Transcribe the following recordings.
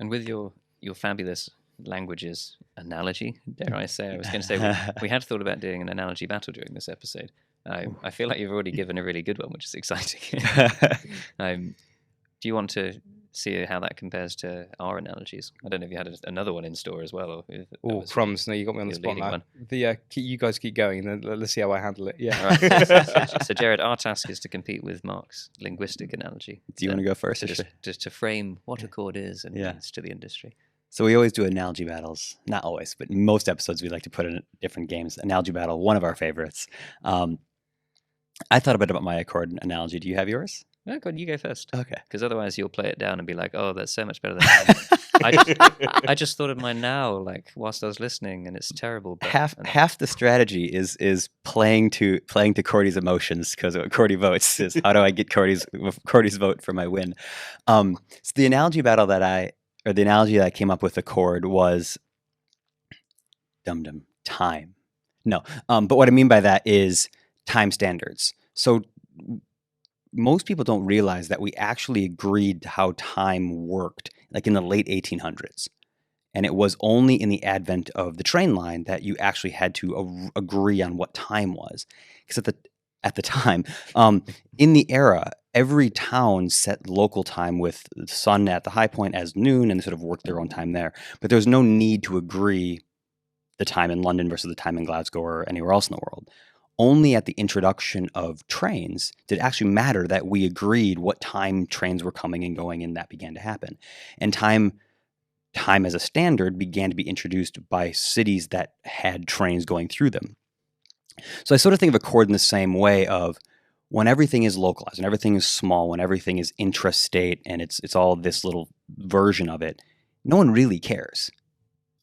And with your fabulous languages analogy, dare I say, I was going to say we had thought about doing an analogy battle during this episode. I feel like you've already given a really good one, which is exciting. Do you want to see how that compares to our analogies? I don't know if you had another one in store as well. Or if Oh, crumbs. No, you got me on the your spot leading now. one. You guys keep going, and then let's see how I handle it. Yeah. All right. So, Jared, our task is to compete with Mark's linguistic analogy. Do you want to go first? Just to frame what ACORD is and means to the industry. So we always do analogy battles. Not always, but most episodes we like to put in different games. Analogy battle, one of our favorites. I thought a bit about my ACORD analogy. Do you have yours? Oh, God, you go first. Okay. Because otherwise you'll play it down and be like, oh, that's so much better than mine. I just thought of mine now, like, whilst I was listening, and it's terrible. But, half the strategy is playing to Cordy's emotions, because what Cordy votes is how do I get Cordy's vote for my win. So the analogy battle the analogy that I came up with ACORD was time. No, but what I mean by that is time standards. So most people don't realize that we actually agreed how time worked, like in the late 1800s. And it was only in the advent of the train line that you actually had to agree on what time was. Because at the time, in the era, every town set local time with the sun at the high point as noon, and they sort of worked their own time there. But there's no need to agree the time in London versus the time in Glasgow or anywhere else in the world. Only at the introduction of trains did it actually matter that we agreed what time trains were coming and going, and that began to happen. And time as a standard began to be introduced by cities that had trains going through them. So I sort of think of ACORD in the same way of when everything is localized, when everything is small, when everything is intrastate, and it's all this little version of it, no one really cares,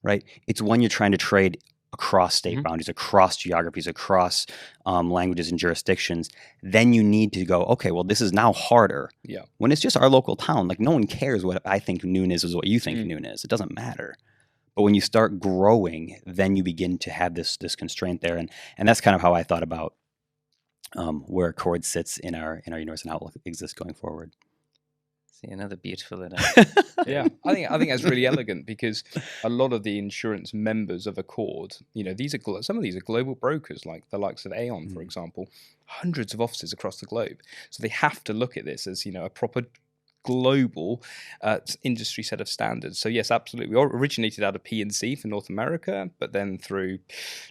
right? It's when you're trying to trade across state boundaries, across geographies, across languages and jurisdictions, then you need to go, okay, well, this is now harder. Yeah. When it's just our local town, like no one cares what I think noon is what you think noon is. It doesn't matter. But when you start growing, then you begin to have this constraint there. And that's kind of how I thought about where ACORD sits in our universe and how it will exist going forward. See, another beautiful analogy. Yeah, I think that's really elegant, because a lot of the insurance members of ACORD, some of these are global brokers, like the likes of Aon, for example, hundreds of offices across the globe. So they have to look at this as, a proper global industry set of standards. So yes, absolutely. We originated out of P&C for North America, but then through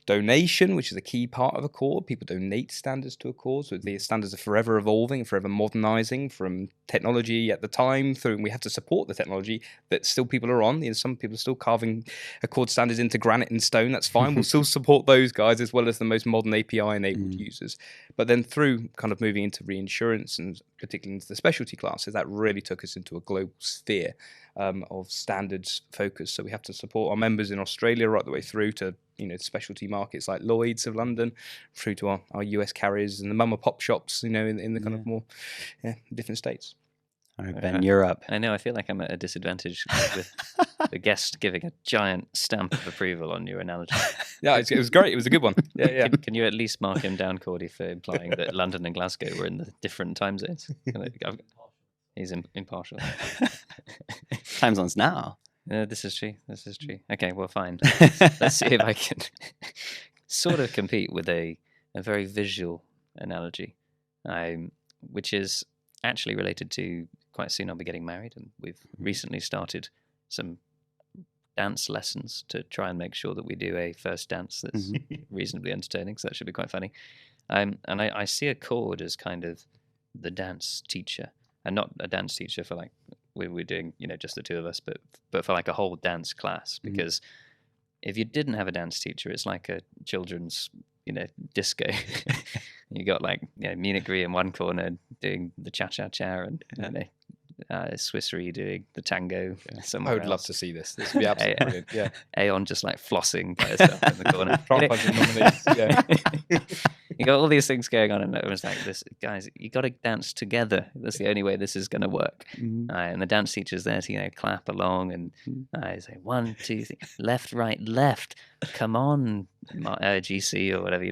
donation, which is a key part of ACORD, people donate standards to ACORD. So the standards are forever evolving, forever modernizing from technology at the time through, and we have to support the technology that still people are on. Some people are still carving ACORD standards into granite and stone. That's fine. We'll still support those guys as well as the most modern API-enabled users. But then through kind of moving into reinsurance and particularly into the specialty classes, that really took us into a global sphere of standards focus. So we have to support our members in Australia right the way through to specialty markets like Lloyd's of London, through to our US carriers and the mum and pop shops, in the kind of more different states. All right, Ben, you're up. I know. I feel like I'm at a disadvantage with the guest giving a giant stamp of approval on your analogy. Yeah, it was great. It was a good one. Yeah. Can you at least mark him down, Cordy, for implying that London and Glasgow were in the different time zones? He's impartial. Time zones now. This is true. Okay, well, fine. Let's see if I can sort of compete with a very visual analogy, which is actually related to quite soon I'll be getting married, and we've recently started some dance lessons to try and make sure that we do a first dance that's reasonably entertaining, so that should be quite funny. And I see ACORD as kind of the dance teacher, and not a dance teacher for like we're doing just the two of us, but for like a whole dance class, because if you didn't have a dance teacher, it's like a children's disco. You got like Munich Re in one corner doing the cha-cha-cha, and Swiss Re doing the tango somewhere I would else. love to see this. This would be absolutely brilliant. Yeah. Aon just like flossing by herself in the corner. Yeah. You got all these things going on, and it was like, "This guys, you got to dance together. That's the only way this is going to work." And the dance teacher's there to clap along, and I say 1, 2, 3, left, right, left. Come on, GC or whatever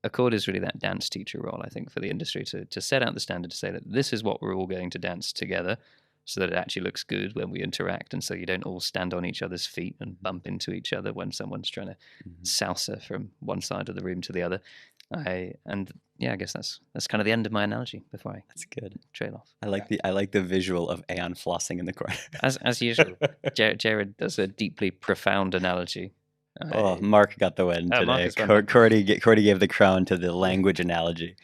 ACORD is really that dance teacher role, I think, for the industry to set out the standard, to say that this is what we're all going to dance together. so that it actually looks good when we interact, and so you don't all stand on each other's feet and bump into each other when someone's trying to salsa from one side of the room to the other. I guess that's kind of the end of my analogy before I That's good. trail off. I like the visual of Aeon flossing in the corner. As usual, Jared does a deeply profound analogy. Mark got the win today. Marcus won. Cordy gave the crown to the language analogy.